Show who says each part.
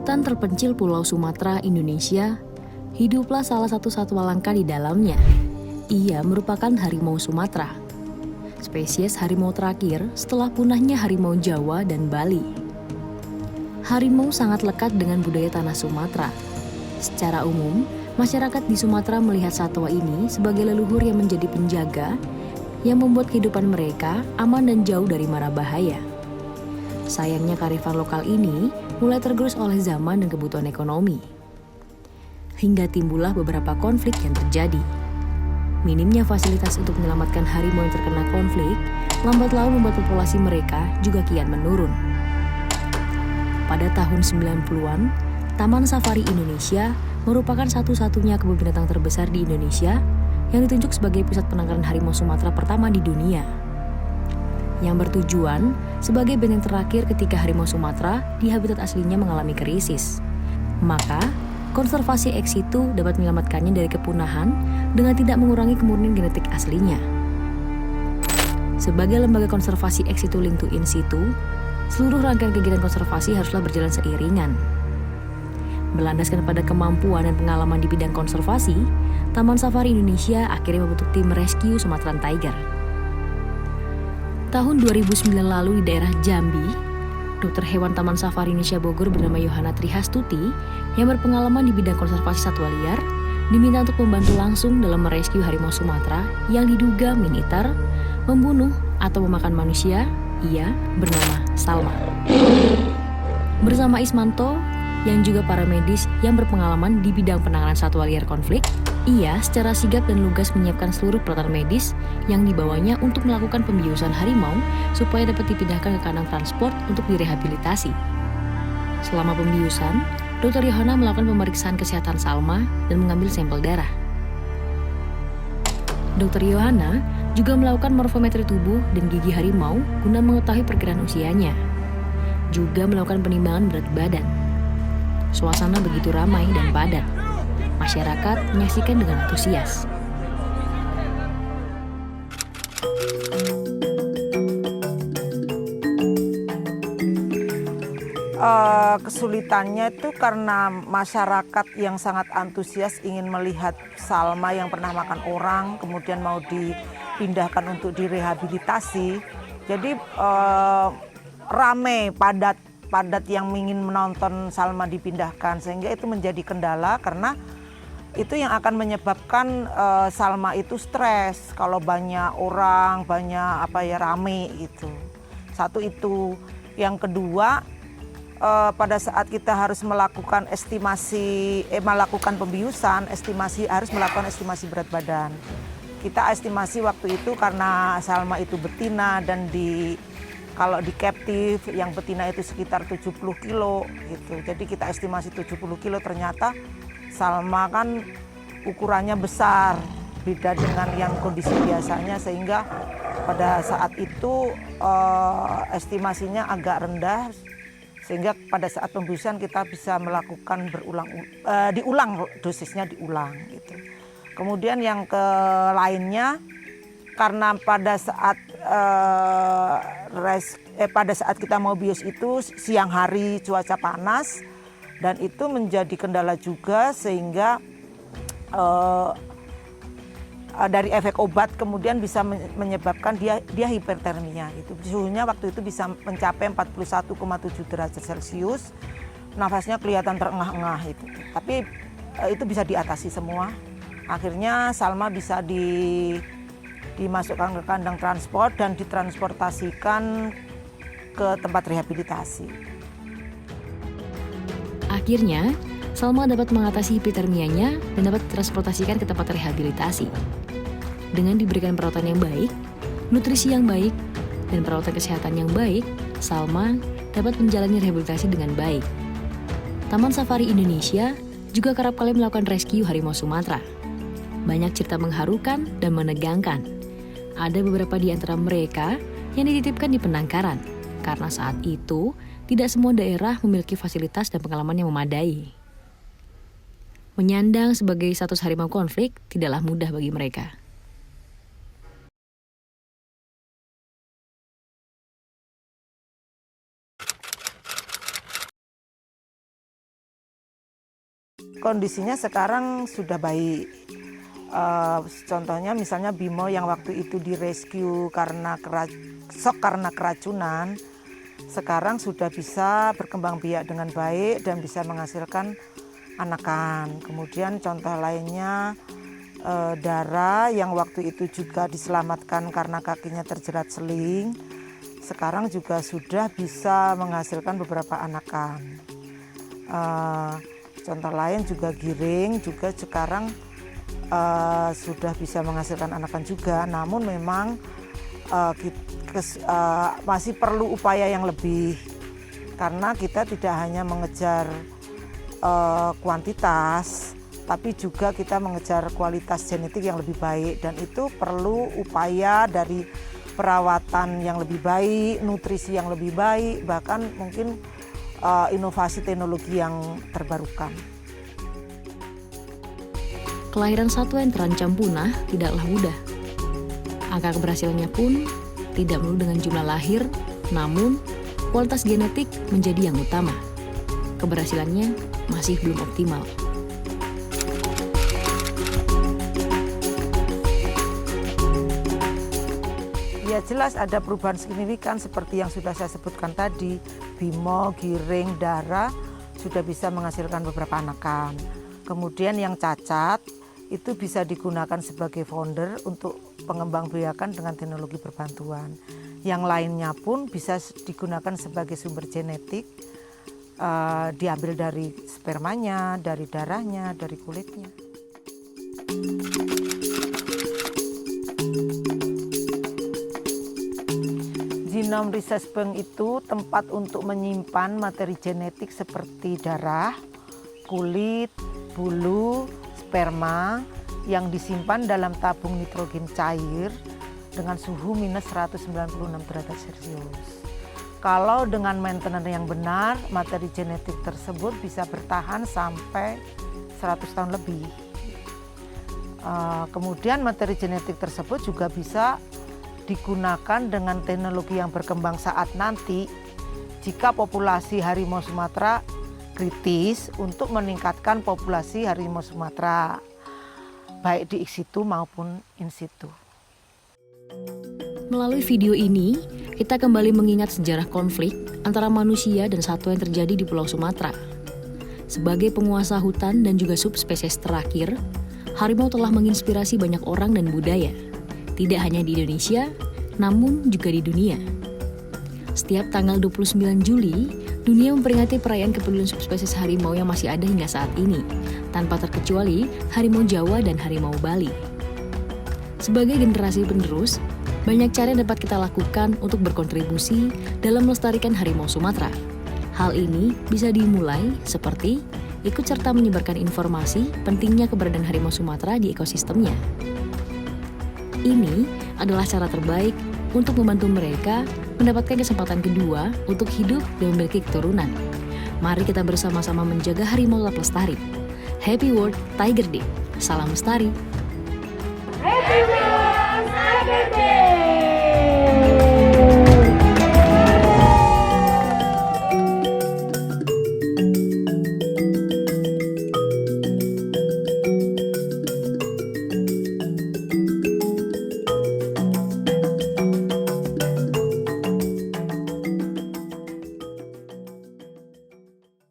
Speaker 1: hutan terpencil Pulau Sumatera, Indonesia, hiduplah salah satu satwa langka di dalamnya. Ia merupakan harimau Sumatera, spesies harimau terakhir setelah punahnya harimau Jawa dan Bali. Harimau sangat lekat dengan budaya tanah Sumatera. Secara umum, masyarakat di Sumatera melihat satwa ini sebagai leluhur yang menjadi penjaga yang membuat kehidupan mereka aman dan jauh dari mara bahaya. Sayangnya kearifan lokal ini mulai tergerus oleh zaman dan kebutuhan ekonomi. Hingga timbullah beberapa konflik yang terjadi. Minimnya fasilitas untuk menyelamatkan harimau yang terkena konflik, lambat laun membuat populasi mereka juga kian menurun. Pada tahun 90-an, Taman Safari Indonesia merupakan satu-satunya kebun binatang terbesar di Indonesia yang ditunjuk sebagai pusat penangkaran harimau Sumatera pertama di dunia. Yang bertujuan sebagai benteng terakhir ketika harimau Sumatera di habitat aslinya mengalami krisis. Maka, konservasi ex situ dapat menyelamatkannya dari kepunahan dengan tidak mengurangi kemurnian genetik aslinya. Sebagai lembaga konservasi ex situ linked to in situ, seluruh rangkaian kegiatan konservasi haruslah berjalan seiringan. Berlandaskan pada kemampuan dan pengalaman di bidang konservasi, Taman Safari Indonesia akhirnya membentuk tim rescue Sumatran Tiger. Tahun 2009 lalu di daerah Jambi, Dokter Hewan Taman Safari Indonesia Bogor bernama Yohana Trihastuti yang berpengalaman di bidang konservasi satwa liar diminta untuk membantu langsung dalam merescue harimau Sumatera yang diduga min-eater, membunuh atau memakan manusia. Ia bernama Salma. Bersama Ismanto yang juga para medis yang berpengalaman di bidang penanganan satwa liar konflik, ia secara sigap dan lugas menyiapkan seluruh peralatan medis yang dibawanya untuk melakukan pembiusan harimau supaya dapat dipindahkan ke kandang transport untuk direhabilitasi. Selama pembiusan, Dr. Yohana melakukan pemeriksaan kesehatan Salma dan mengambil sampel darah. Dr. Yohana juga melakukan morfometri tubuh dan gigi harimau guna mengetahui perkiraan usianya. Juga melakukan penimbangan berat badan. Suasana begitu ramai dan padat. Masyarakat menyaksikan dengan antusias.
Speaker 2: Kesulitannya itu karena masyarakat yang sangat antusias ingin melihat Salma yang pernah makan orang, kemudian mau dipindahkan untuk direhabilitasi. Jadi rame, padat yang ingin menonton Salma dipindahkan, sehingga itu menjadi kendala karena itu yang akan menyebabkan Salma itu stres kalau banyak orang, banyak rame gitu. Satu itu. Yang kedua, pada saat kita harus melakukan melakukan pembiusan, harus melakukan estimasi berat badan. Kita estimasi waktu itu karena Salma itu betina dan kalau di captive yang betina itu sekitar 70 kilo gitu. Jadi kita estimasi 70 kilo, ternyata Salma kan ukurannya besar, beda dengan yang kondisi biasanya, sehingga pada saat itu estimasinya agak rendah, sehingga pada saat pembiusan kita bisa melakukan diulang dosisnya diulang gitu. Kemudian yang lainnya, karena pada saat kita mau bius itu siang hari cuaca panas, dan itu menjadi kendala juga, sehingga dari efek obat kemudian bisa menyebabkan dia hipertermia gitu. Suhunya waktu itu bisa mencapai 41,7 derajat Celcius. Nafasnya kelihatan terengah-engah itu. Tapi itu bisa diatasi semua. Akhirnya Salma bisa dimasukkan ke kandang transport dan ditransportasikan ke tempat rehabilitasi.
Speaker 1: Akhirnya, Salma dapat mengatasi hipotermianya dan dapat ditransportasikan ke tempat rehabilitasi. Dengan diberikan perawatan yang baik, nutrisi yang baik, dan perawatan kesehatan yang baik, Salma dapat menjalani rehabilitasi dengan baik. Taman Safari Indonesia juga kerap kali melakukan rescue harimau Sumatera. Banyak cerita mengharukan dan menegangkan. Ada beberapa di antara mereka yang dititipkan di penangkaran, karena saat itu tidak semua daerah memiliki fasilitas dan pengalaman yang memadai. Menyandang sebagai status harimau konflik tidaklah mudah bagi mereka.
Speaker 2: Kondisinya sekarang sudah baik. Contohnya misalnya Bimo yang waktu itu direscue karena keracunan, sekarang sudah bisa berkembang biak dengan baik dan bisa menghasilkan anakan. Kemudian contoh lainnya Dara yang waktu itu juga diselamatkan karena kakinya terjerat seling, sekarang juga sudah bisa menghasilkan beberapa anakan. Contoh lain juga Giring juga sekarang sudah bisa menghasilkan anakan juga, namun memang masih perlu upaya yang lebih karena kita tidak hanya mengejar kuantitas, tapi juga kita mengejar kualitas genetik yang lebih baik, dan itu perlu upaya dari perawatan yang lebih baik, nutrisi yang lebih baik, bahkan mungkin inovasi teknologi yang terbarukan.
Speaker 1: Kelahiran satwa yang terancam punah tidaklah mudah. Angka keberhasilannya pun tidak melulu dengan jumlah lahir, namun kualitas genetik menjadi yang utama. Keberhasilannya masih belum optimal.
Speaker 2: Ya jelas ada perubahan signifikan seperti yang sudah saya sebutkan tadi. Bimo, Giring, Dara sudah bisa menghasilkan beberapa anakan. Kemudian yang cacat itu bisa digunakan sebagai founder untuk pengembangbiakan dengan teknologi berbantuan. Yang lainnya pun bisa digunakan sebagai sumber genetik, diambil dari spermanya, dari darahnya, dari kulitnya. Genome Research Bank itu tempat untuk menyimpan materi genetik seperti darah, kulit, bulu, sperma yang disimpan dalam tabung nitrogen cair dengan suhu minus 196 derajat Celcius. Kalau dengan maintenance yang benar, materi genetik tersebut bisa bertahan sampai 100 tahun lebih. Kemudian materi genetik tersebut juga bisa digunakan dengan teknologi yang berkembang saat nanti jika populasi harimau Sumatera kritis untuk meningkatkan populasi harimau Sumatera baik di ex situ maupun in situ.
Speaker 1: Melalui video ini, kita kembali mengingat sejarah konflik antara manusia dan satwa yang terjadi di Pulau Sumatera. Sebagai penguasa hutan dan juga subspesies terakhir, harimau telah menginspirasi banyak orang dan budaya. Tidak hanya di Indonesia, namun juga di dunia. Setiap tanggal 29 Juli, dunia memperingati perayaan kepedulian subspesies harimau yang masih ada hingga saat ini, tanpa terkecuali harimau Jawa dan harimau Bali. Sebagai generasi penerus, banyak cara yang dapat kita lakukan untuk berkontribusi dalam melestarikan harimau Sumatera. Hal ini bisa dimulai seperti ikut serta menyebarkan informasi pentingnya keberadaan harimau Sumatera di ekosistemnya. Ini adalah cara terbaik untuk membantu mereka mendapatkan kesempatan kedua untuk hidup dan memiliki keturunan. Mari kita bersama-sama menjaga harimau tetap lestari. Happy World Tiger Day. Salam lestari.